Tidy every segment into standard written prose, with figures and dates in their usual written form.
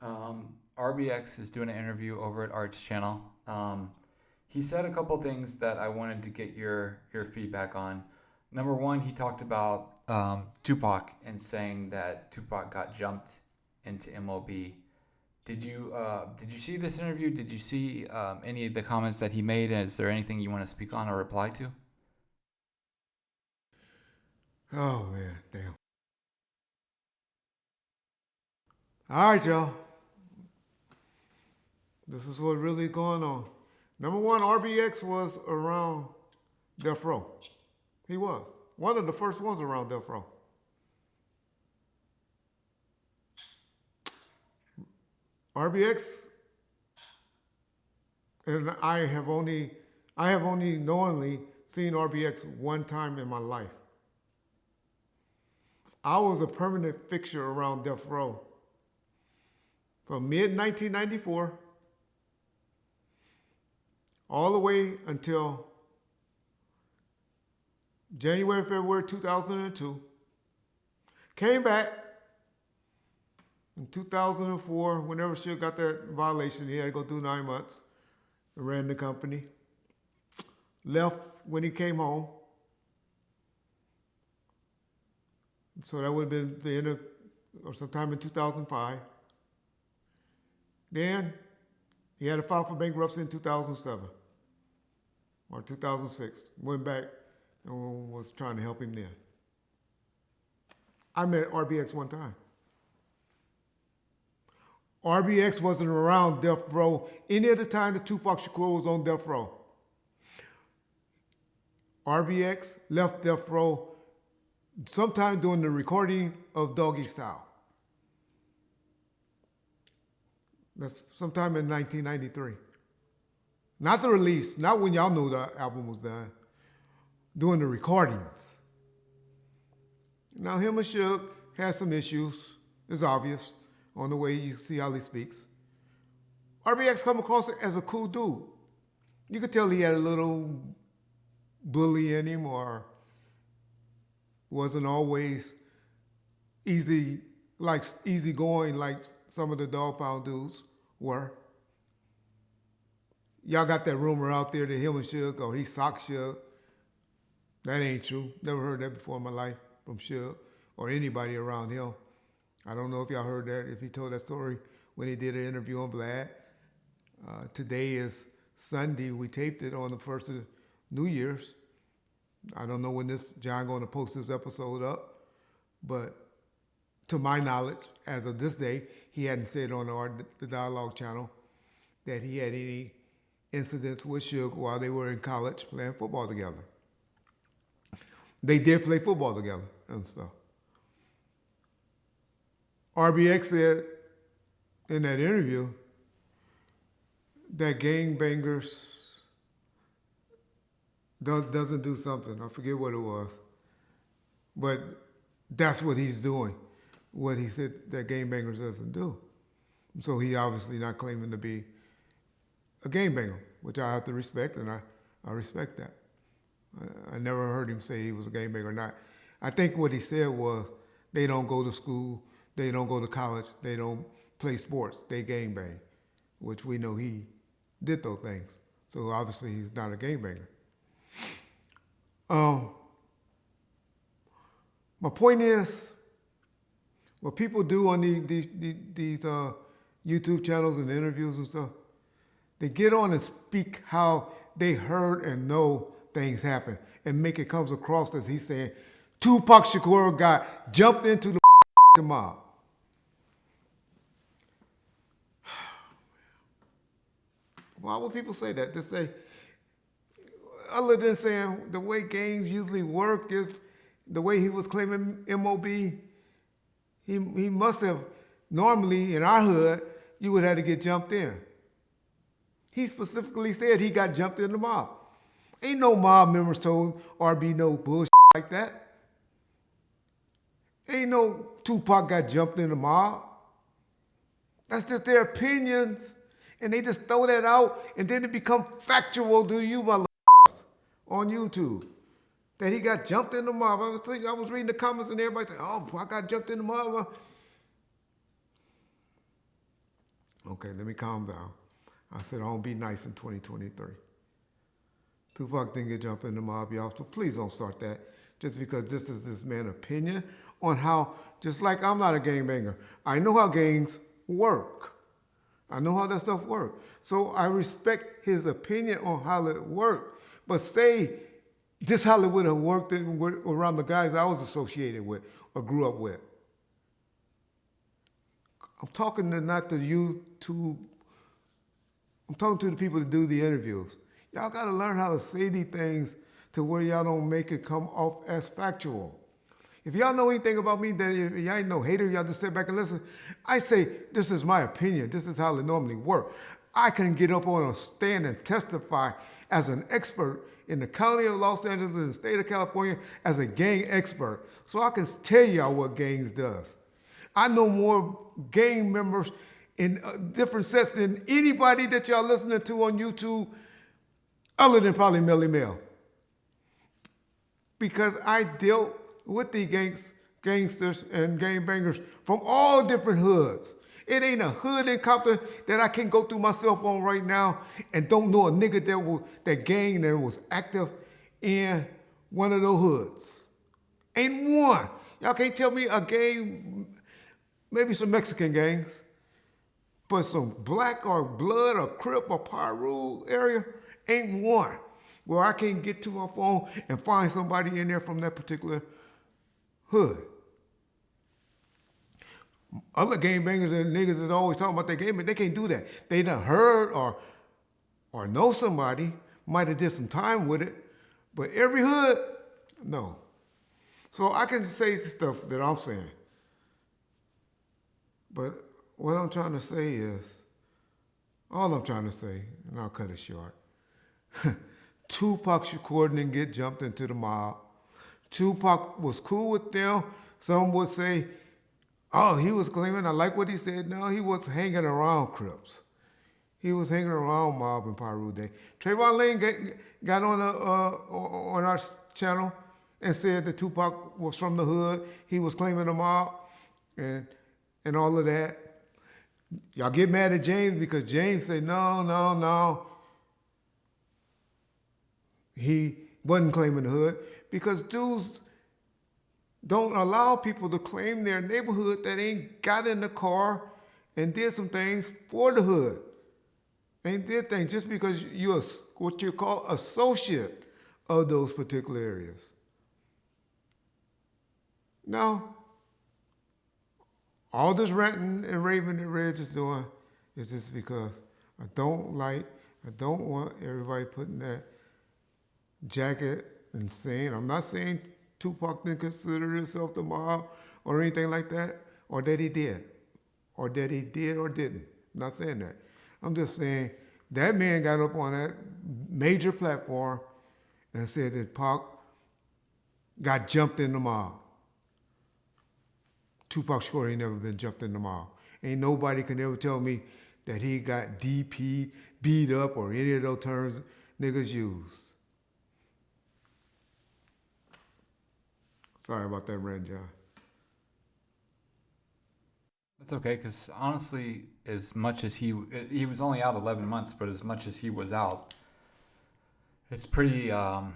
RBX is doing an interview over at Art's channel. He said a couple things that I wanted to get your feedback on. Number one, he talked about Tupac and saying that Tupac got jumped into M.O.B. Did you see this interview? Did you see any of the comments that he made? And is there anything you want to speak on or reply to? Oh, man, damn. All right, y'all. This is what really going on. Number one, RBX was around Death Row. He was. One of the first ones around Death Row. RBX, and I have only knowingly seen RBX one time in my life. I was a permanent fixture around Death Row from mid-1994 all the way until January, February 2002. Came back in 2004, whenever Suge got that violation, he had to go through 9 months. Ran the company. Left when he came home. So that would have been the end of, or sometime in 2005. Then he had to file for bankruptcy in 2007 or 2006. Went back and was trying to help him then. I met RBX one time. RBX wasn't around Death Row any of the time that Tupac Shakur was on Death Row. RBX left Death Row sometime during the recording of Doggy Style. That's sometime in 1993. Not the release, not when y'all knew the album was done, doing the recordings. Now him and Suge had some issues, it's obvious, on the way you see how he speaks. RBX come across as a cool dude. You could tell he had a little bully in him or wasn't always easy going like some of the Dog Pound dudes were. Y'all got that rumor out there that him and Suge, or he socked Suge. That ain't true. Never heard that before in my life from Suge or anybody around him. I don't know if y'all heard that, if he told that story when he did an interview on Vlad. Today is Sunday. We taped it on the 1st of New Year's. I don't know when John going to post this episode up, but to my knowledge, as of this day, he hadn't said on the Dialogue channel that he had any incidents with Suge while they were in college playing football together. They did play football together and stuff. RBX said in that interview that gangbangers doesn't do something. I forget what it was. But that's what he's doing. What he said that gangbangers doesn't do. So he obviously not claiming to be a gangbanger, which I have to respect, and I respect that. I never heard him say he was a gangbanger or not. I think what he said was they don't go to school, they don't go to college, they don't play sports, they gangbang, which we know he did those things. So obviously he's not a gangbanger. My point is, what people do on these YouTube channels and interviews and stuff, they get on and speak how they heard and know things happen and make it comes across as he's saying, Tupac Shakur got jumped into the mob. Why would people say that? They say, other than saying the way gangs usually work, if the way he was claiming M.O.B, he must have, normally in our hood, you would have to get jumped in. He specifically said he got jumped in the mob. Ain't no mob members told RB no bullshit like that. Ain't no Tupac got jumped in the mob. That's just their opinions. And they just throw that out and then it become factual to you, my on YouTube. That he got jumped in the mob. I was reading the comments and everybody saying, oh, I got jumped in the mob. Okay, let me calm down. I said I don't be nice in 2023. Tupac didn't get jumped in the mob, y'all, so please don't start that just because this is this man's opinion on how, just like I'm not a gangbanger, I know how gangs work. I know how that stuff works. So I respect his opinion on how it worked. But say this how it would have worked around the guys I was associated with or grew up with. I'm talking to not the YouTube, I'm talking to the people that do the interviews. Y'all got to learn how to say these things to where y'all don't make it come off as factual. If y'all know anything about me, then y'all ain't no hater, y'all just sit back and listen. I say, this is my opinion. This is how it normally works. I can get up on a stand and testify as an expert in the county of Los Angeles and the state of California as a gang expert. So I can tell y'all what gangs does. I know more gang members in different sets than anybody that y'all listening to on YouTube other than probably Melly Mel. Because I dealt with the gangsters and gangbangers from all different hoods. It ain't a hood in Compton that I can go through my cell phone right now and don't know a nigga that gang that was active in one of those hoods. Ain't one. Y'all can't tell me a gang, maybe some Mexican gangs, but some black or blood or Crip or Piru area, ain't one where I can't get to my phone and find somebody in there from that particular hood. Other gangbangers and niggas is always talking about their game, but they can't do that. They done heard or know somebody, might have did some time with it, but every hood, no. So I can say stuff that I'm saying. But what I'm trying to say is, all I'm trying to say, and I'll cut it short, Tupac Shakur didn't get jumped into the mob. Tupac was cool with them. Some would say, oh, he was claiming, I like what he said. No, he was hanging around Crips. He was hanging around Mob and Piru Day. Trayvon Lane got on our channel and said that Tupac was from the hood. He was claiming the mob and all of that. Y'all get mad at James because James said, no. He wasn't claiming the hood because dudes don't allow people to claim their neighborhood that ain't got in the car and did some things for the hood. Ain't did things just because you're what you call associate of those particular areas. Now, all this ranting and raving that Reg is doing is just because I don't want everybody putting that jacket and saying, I'm not saying Tupac didn't consider himself the mob or anything like that, or that he did, or that he did or didn't. I'm not saying that. I'm just saying that man got up on that major platform and said that Pac got jumped in the mob. Tupac Shakur ain't never been jumped in the mob. Ain't nobody can ever tell me that he got DP'd, beat up, or any of those terms niggas use. Sorry about that rant, John. That's okay, because honestly, as much as he was only out 11 months, but as much as he was out, it's pretty obvious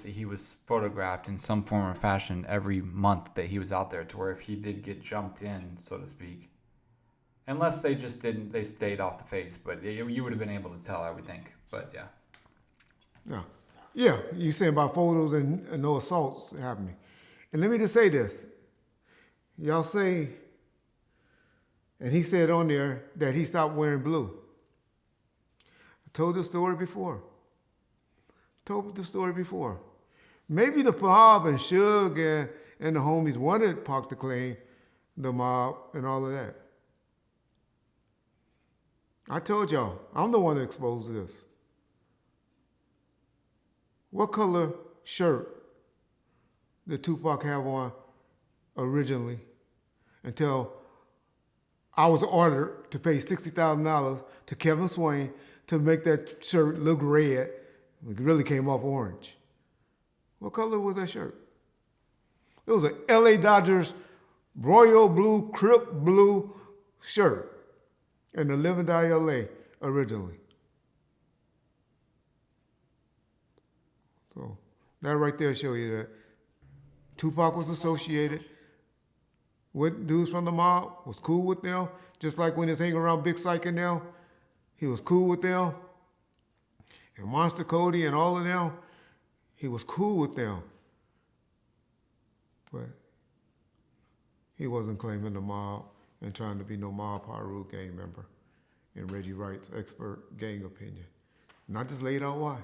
that he was photographed in some form or fashion every month that he was out there, to where if he did get jumped in, so to speak, unless they just didn't, they stayed off the face, but you would have been able to tell, I would think. But yeah. Yeah, you saying about photos and no assaults happening. And let me just say this. Y'all say, and he said on there that he stopped wearing blue. I told the story before. Maybe the mob and Suge and the homies wanted Pac to claim the mob and all of that. I told y'all, I'm the one that exposed this. What color shirt did Tupac have on originally until I was ordered to pay $60,000 to Kevin Swain to make that shirt look red? It really came off orange. What color was that shirt? It was an LA Dodgers royal blue, Crip blue shirt. and to live and die LA originally. So that right there show you that Tupac was associated with dudes from the mob, was cool with them, just like when he was hanging around Big Syke and them, he was cool with them. And Monster Cody and all of them, he was cool with them. But he wasn't claiming the mob and trying to be no mob Paru gang member, in Reggie Wright's expert gang opinion. And I just laid out why.